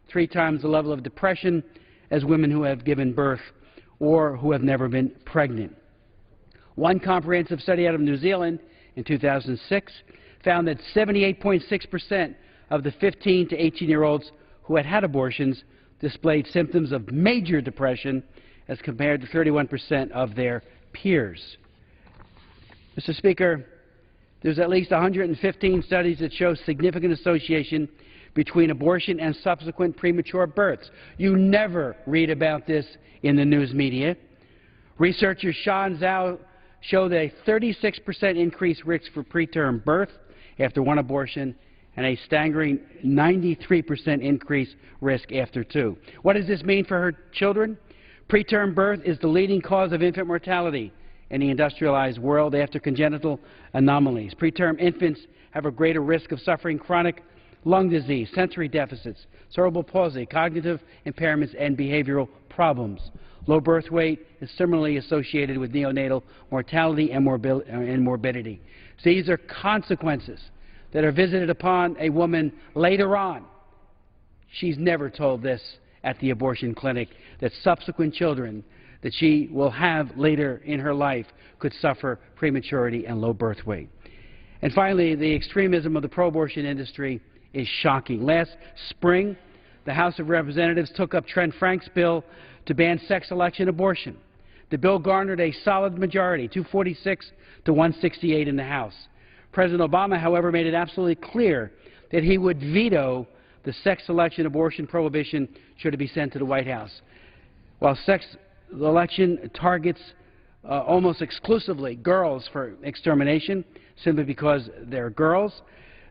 [SPEAKER 1] 3 times the level of depression as women who have given birth or who have never been pregnant. One comprehensive study out of New Zealand in 2006 found that 78.6% of the 15 to 18-year-olds who had had abortions displayed symptoms of major depression as compared to 31% of their peers. Mr. Speaker, there's at least 115 studies that show significant association between abortion and subsequent premature births. You never read about this in the news media. Researchers Shah and Zhao show that a 36% increased risk for preterm birth after 1 abortion and a staggering 93% increased risk after 2. What does this mean for her children? Preterm birth is the leading cause of infant mortality in the industrialized world after congenital anomalies. Preterm infants have a greater risk of suffering chronic lung disease, sensory deficits, cerebral palsy, cognitive impairments, and behavioral problems. Low birth weight is similarly associated with neonatal mortality and morbidity. So these are consequences that are visited upon a woman later on. She's never told this at the abortion clinic, that subsequent children that she will have later in her life could suffer prematurity and low birth weight. And finally, the extremism of the pro-abortion industry is shocking. Last spring, the House of Representatives took up Trent Frank's bill to ban sex-selection abortion. The bill garnered a solid majority, 246 to 168 in the House. President Obama, however, made it absolutely clear that he would veto the sex-selection abortion prohibition should it be sent to the White House. While sex selection targets almost exclusively girls for extermination simply because they're girls,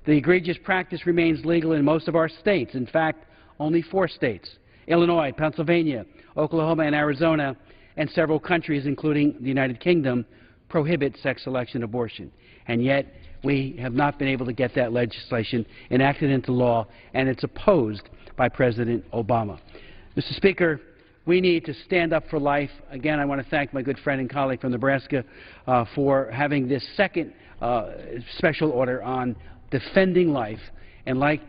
[SPEAKER 1] the egregious practice remains legal in most of our states. In fact, only 4 states, Illinois, Pennsylvania, Oklahoma, and Arizona, and several countries, including the United Kingdom, prohibit sex selection abortion. And yet, we have not been able to get that legislation enacted into law, and it's opposed by President Obama. Mr. Speaker, we need to stand up for life. Again, I want to thank my good friend and colleague from Nebraska for having this second special order on defending life. And like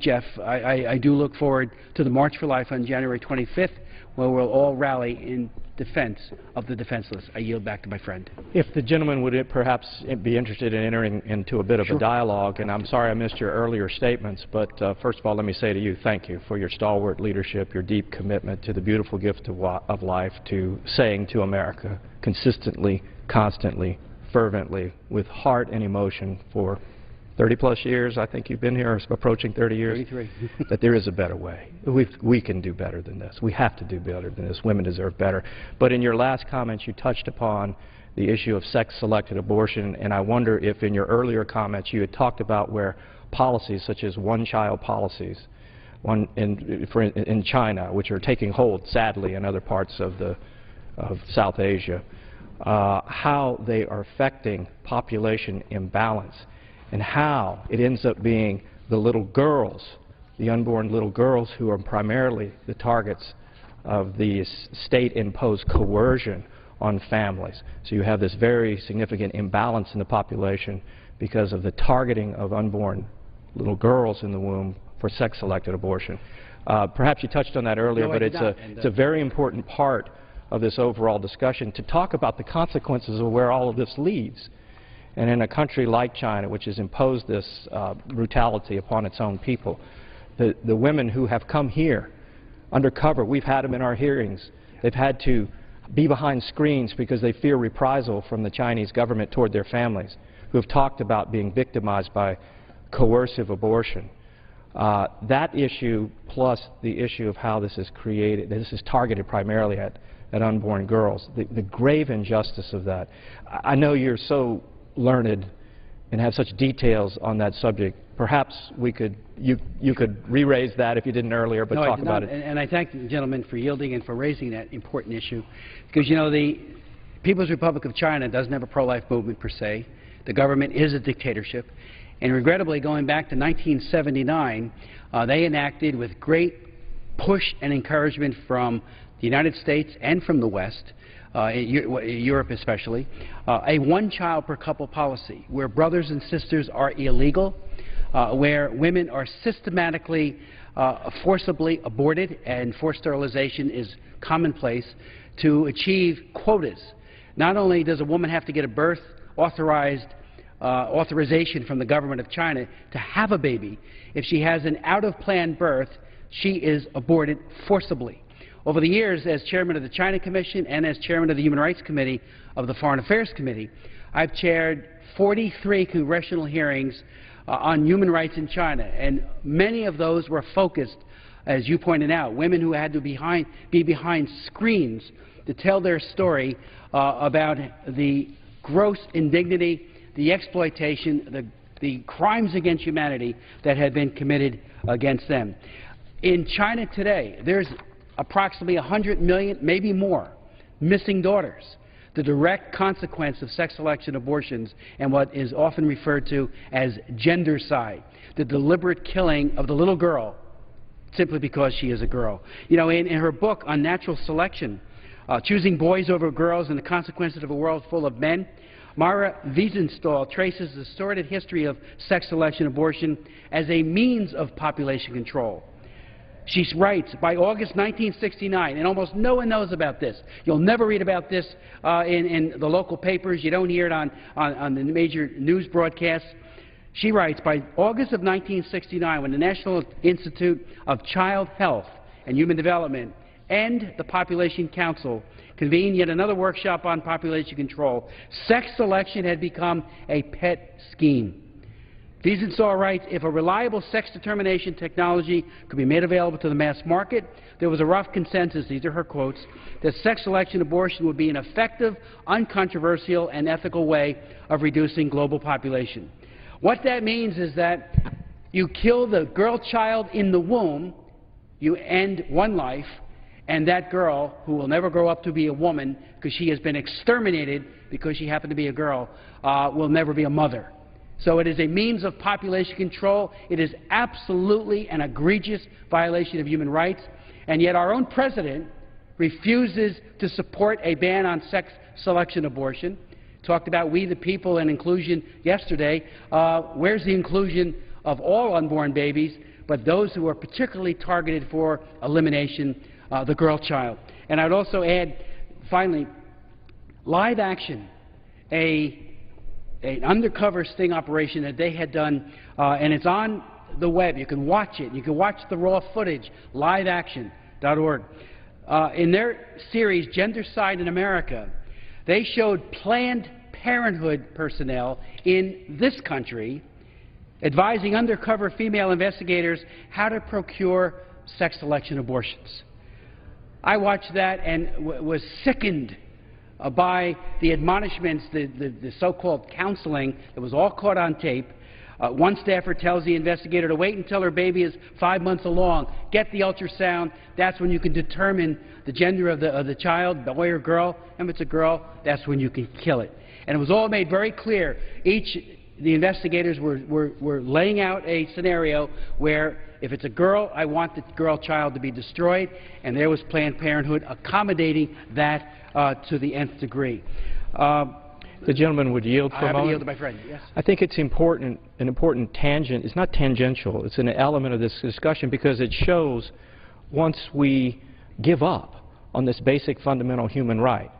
[SPEAKER 1] Jeff, I do look forward to the March for Life on January 25th, where we'll all rally in defense of the defenseless. I yield back to my friend.
[SPEAKER 11] If the gentleman would perhaps be interested in entering into a bit of a dialogue, and I'm sorry I missed your earlier statements, but first of all, let me say to you, thank you for your stalwart leadership, your deep commitment to the beautiful gift of life, to saying to America consistently, constantly, fervently, with heart and emotion for 30-plus years, I think you've been here, approaching 30 years,
[SPEAKER 1] 33.
[SPEAKER 11] that there is a better way. We can do better than this. We have to do better than this. Women deserve better. But in your last comments, you touched upon the issue of sex-selected abortion, and I wonder if in your earlier comments you had talked about where policies such as one-child policies in China, which are taking hold, sadly, in other parts of South Asia, how they are affecting population imbalance, and how it ends up being the little girls, the unborn little girls, who are primarily the targets of the state-imposed coercion on families. So you have this very significant imbalance in the population because of the targeting of unborn little girls in the womb for sex-selected abortion. Perhaps you touched on that earlier, but it's a very important part of this overall discussion to talk about the consequences of where all of this leads. And in a country like China, which has imposed this brutality upon its own people, the women who have come here undercover, we've had them in our hearings, they've had to be behind screens because they fear reprisal from the Chinese government toward their families, who have talked about being victimized by coercive abortion. That issue, plus the issue of how this is created, this is targeted primarily at unborn girls, the grave injustice of that. I know you're so learned and have such details on that subject. Perhaps you could re-raise that if you didn't earlier, but talk about it.
[SPEAKER 1] And I thank the gentleman for yielding and for raising that important issue, because, you know, the People's Republic of China doesn't have a pro-life movement per se. The government is a dictatorship. And regrettably, going back to 1979, they enacted, with great push and encouragement from the United States and from the West, Europe especially, a one-child per couple policy, where brothers and sisters are illegal, where women are systematically, forcibly aborted, and forced sterilization is commonplace, to achieve quotas. Not only does a woman have to get a birth authorization from the government of China to have a baby, if she has an out-of-plan birth, she is aborted forcibly. Over the years, as chairman of the China Commission and as chairman of the Human Rights Committee of the Foreign Affairs Committee, I've chaired 43 congressional hearings on human rights in China, and many of those were focused, as you pointed out, women who had to be behind screens to tell their story about the gross indignity, the exploitation, the crimes against humanity that had been committed against them. In China today, there's approximately 100 million, maybe more, missing daughters, the direct consequence of sex selection abortions and what is often referred to as gendercide, the deliberate killing of the little girl simply because she is a girl. You know, in her book on natural selection, Choosing Boys Over Girls and the Consequences of a World Full of Men, Mara Wiesenthal traces the sordid history of sex selection abortion as a means of population control. She writes, by August 1969, and almost no one knows about this. You'll never read about this in the local papers. You don't hear it on the major news broadcasts. She writes, by August of 1969, when the National Institute of Child Health and Human Development and the Population Council convened yet another workshop on population control, sex selection had become a pet scheme. Wiesenthal writes, if a reliable sex determination technology could be made available to the mass market, there was a rough consensus, these are her quotes, that sex selection abortion would be an effective, uncontroversial, and ethical way of reducing global population. What that means is that you kill the girl child in the womb, you end one life, and that girl, who will never grow up to be a woman because she has been exterminated because she happened to be a girl, will never be a mother. So it is a means of population control. It is absolutely an egregious violation of human rights, and yet our own president refuses to support a ban on sex selection abortion. Talked about we the people and inclusion yesterday. Where's the inclusion of all unborn babies, but those who are particularly targeted for elimination, the girl child? And I would also add, finally, Live Action, an undercover sting operation that they had done, and it's on the web. You can watch it. You can watch the raw footage, liveaction.org. In their series, Gendercide in America, they showed Planned Parenthood personnel in this country advising undercover female investigators how to procure sex selection abortions. I watched that and was sickened by the admonishments, the so-called counseling that was all caught on tape. One staffer tells the investigator to wait until her baby is 5 months along, get the ultrasound, that's when you can determine the gender of the child, boy or girl, and if it's a girl, that's when you can kill it. And it was all made very clear. The investigators were laying out a scenario where if it's a girl, I want the girl child to be destroyed, and there was Planned Parenthood accommodating that to the nth degree.
[SPEAKER 11] The gentleman would yield for a moment.
[SPEAKER 1] I have yielded, my friend. Yes.
[SPEAKER 11] I think it's important, an important tangent. It's not tangential. It's an element of this discussion because it shows once we give up on this basic fundamental human right,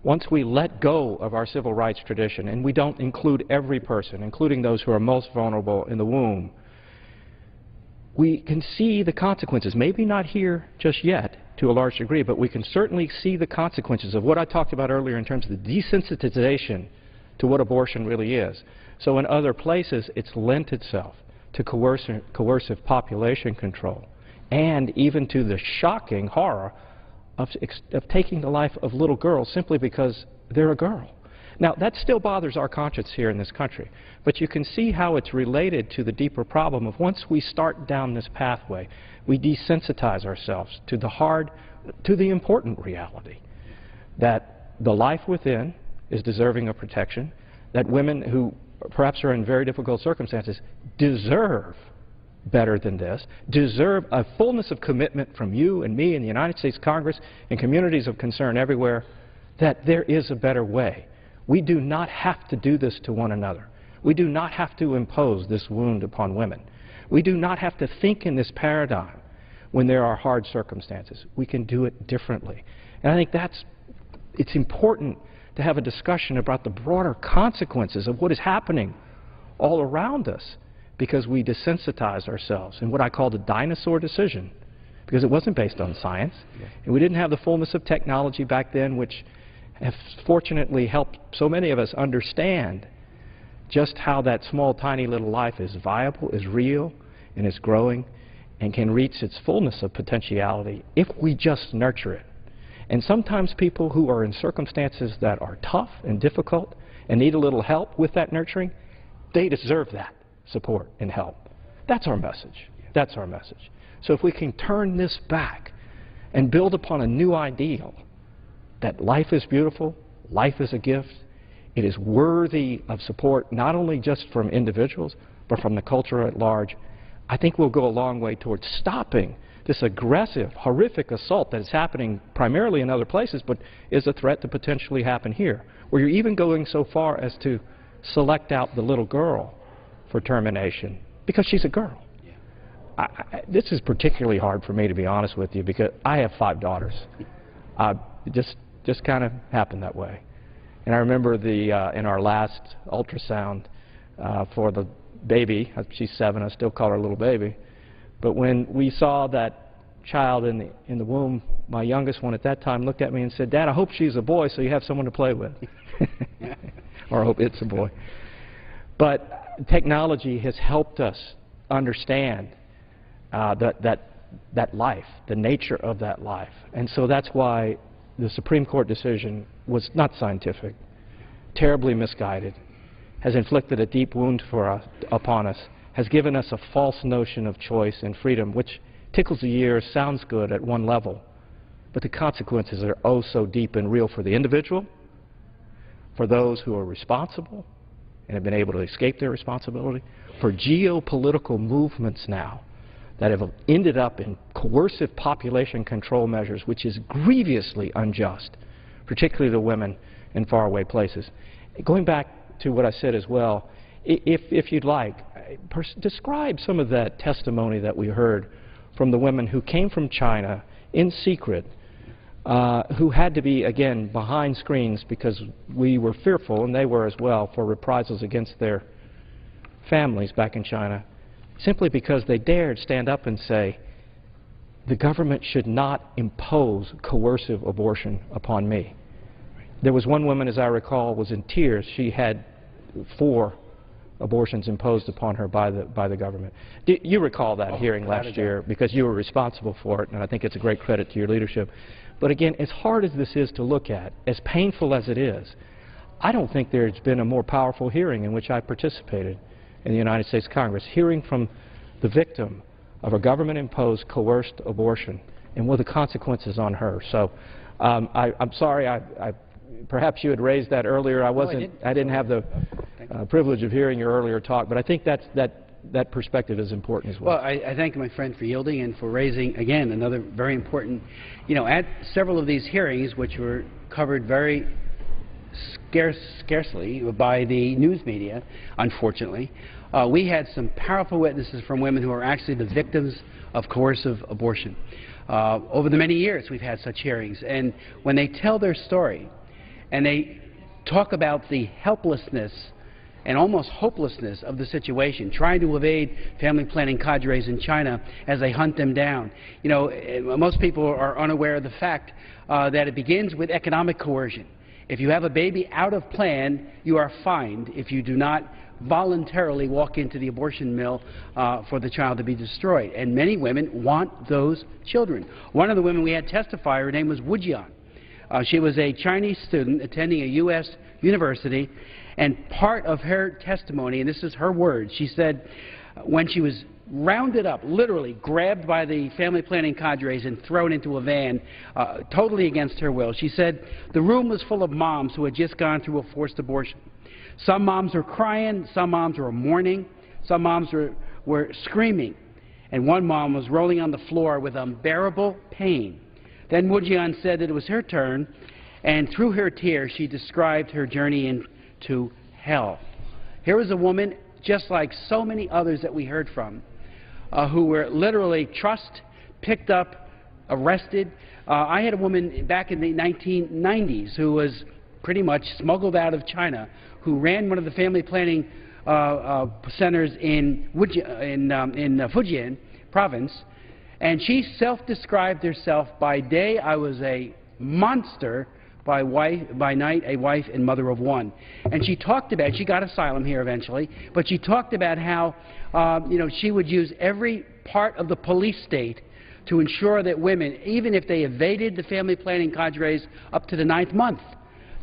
[SPEAKER 11] once we let go of our civil rights tradition, and we don't include every person, including those who are most vulnerable in the womb, we can see the consequences, maybe not here just yet to a large degree, but we can certainly see the consequences of what I talked about earlier in terms of the desensitization to what abortion really is. So in other places, it's lent itself to coercive population control and even to the shocking horror of taking the life of little girls simply because they're a girl. Now, that still bothers our conscience here in this country, but you can see how it's related to the deeper problem of once we start down this pathway, we desensitize ourselves to the important reality that the life within is deserving of protection, that women who perhaps are in very difficult circumstances deserve better than this, deserve a fullness of commitment from you and me and the United States Congress and communities of concern everywhere, that there is a better way. We do not have to do this to one another. We do not have to impose this wound upon women. We do not have to think in this paradigm when there are hard circumstances. We can do it differently. And I think it's important to have a discussion about the broader consequences of what is happening all around us because we desensitize ourselves in what I call the dinosaur decision, because it wasn't based on science, and we didn't have the fullness of technology back then, which have fortunately helped so many of us understand just how that small, tiny little life is viable, is real, and is growing, and can reach its fullness of potentiality if we just nurture it. And sometimes people who are in circumstances that are tough and difficult and need a little help with that nurturing, they deserve that support and help. That's our message. That's our message. So if we can turn this back and build upon a new ideal that life is beautiful, life is a gift, it is worthy of support not only just from individuals but from the culture at large, I think we'll go a long way towards stopping this aggressive, horrific assault that is happening primarily in other places but is a threat to potentially happen here, where you're even going so far as to select out the little girl for termination because she's a girl. This is particularly hard for me, to be honest with you, because I have 5 daughters. It just kind of happened that way. And I remember in our last ultrasound for the baby, she's 7, I still call her a little baby, but when we saw that child in the womb, my youngest one at that time looked at me and said, "Dad, I hope she's a boy so you have someone to play with." Or I hope it's a boy. But technology has helped us understand that life, the nature of that life. And so that's why the Supreme Court decision was not scientific, terribly misguided, has inflicted a deep wound upon us, has given us a false notion of choice and freedom, which tickles the ear, sounds good at one level, but the consequences are oh so deep and real for the individual, for those who are responsible and have been able to escape their responsibility, for geopolitical movements now that have ended up in coercive population control measures, which is grievously unjust, particularly to women in faraway places. Going back to what I said as well, if you'd like, describe some of that testimony that we heard from the women who came from China in secret, who had to be, again, behind screens because we were fearful, and they were as well, for reprisals against their families back in China, simply because they dared stand up and say, the government should not impose coercive abortion upon me. There was one woman, as I recall, was in tears. She had 4 abortions imposed upon her by the government. You recall that hearing last year because you were responsible for it, and I think it's a great credit to your leadership. But again, as hard as this is to look at, as painful as it is, I don't think there's been a more powerful hearing in which I participated in the United States Congress, hearing from the victim of a government-imposed coerced abortion and what are the consequences on her. So I'm sorry, perhaps you had raised that earlier. I didn't have the privilege of hearing your earlier talk, but I think that perspective is important as well.
[SPEAKER 1] Well, I thank my friend for yielding and for raising, again, another very important, at several of these hearings, which were covered very scarcely by the news media, unfortunately, we had some powerful witnesses from women who are actually the victims of coercive abortion. Over the many years we've had such hearings, and when they tell their story, and they talk about the helplessness and almost hopelessness of the situation, trying to evade family planning cadres in China as they hunt them down. You know, most people are unaware of the fact that it begins with economic coercion. If you have a baby out of plan, you are fined if you do not voluntarily walk into the abortion mill for the child to be destroyed. And many women want those children. One of the women we had testify, her name was Wu Jian. She was a Chinese student attending a U.S. university, and part of her testimony, and this is her words, she said when she was rounded up, literally grabbed by the family planning cadres and thrown into a van, totally against her will, she said the room was full of moms who had just gone through a forced abortion. Some moms were crying, some moms were mourning, some moms were screaming, and one mom was rolling on the floor with unbearable pain. Then Wu Jian said that it was her turn, and through her tears she described her journey into hell. Here was a woman, just like so many others that we heard from, who were literally trussed, picked up, arrested. I had a woman back in the 1990s who was pretty much smuggled out of China, who ran one of the family planning centers in Fujian province, and she self-described herself: by day I was a monster, by night a wife and mother of one. And she talked about, she got asylum here eventually, but she talked about how she would use every part of the police state to ensure that women, even if they evaded the family planning cadres up to the 9th month,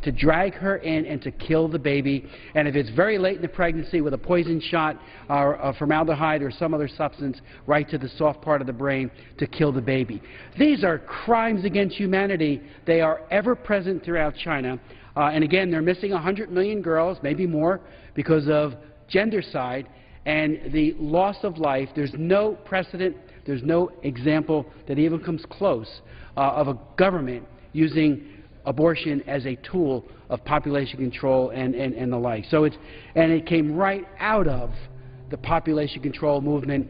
[SPEAKER 1] to drag her in and to kill the baby, and if it's very late in the pregnancy, with a poison shot or a formaldehyde or some other substance right to the soft part of the brain, to kill the baby. These are crimes against humanity. They are ever present throughout China, and again, they're missing 100 million girls, maybe more, because of gendercide and the loss of life. There's no precedent, there's no example that even comes close of a government using abortion as a tool of population control and the like. So it came right out of the population control movement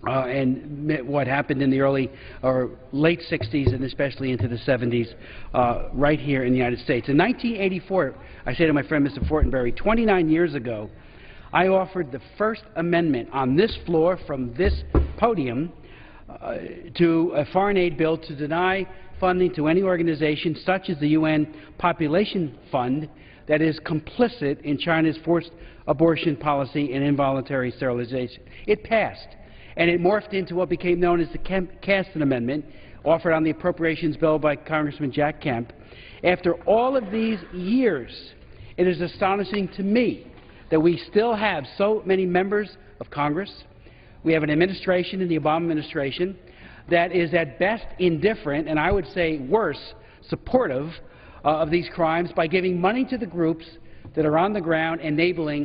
[SPEAKER 1] and what happened in the early or late 60s and especially into the 70s right here in the United States. In 1984, I say to my friend Mr. Fortenberry, 29 years ago, I offered the First Amendment on this floor from this podium to a foreign aid bill to deny funding to any organization such as the UN Population Fund that is complicit in China's forced abortion policy and involuntary sterilization. It passed, and it morphed into what became known as the Casten Amendment, offered on the appropriations bill by Congressman Jack Kemp. After all of these years, it is astonishing to me that we still have so many members of Congress. We have an administration in the Obama administration that is at best indifferent, and I would say worse, supportive of these crimes by giving money to the groups that are on the ground enabling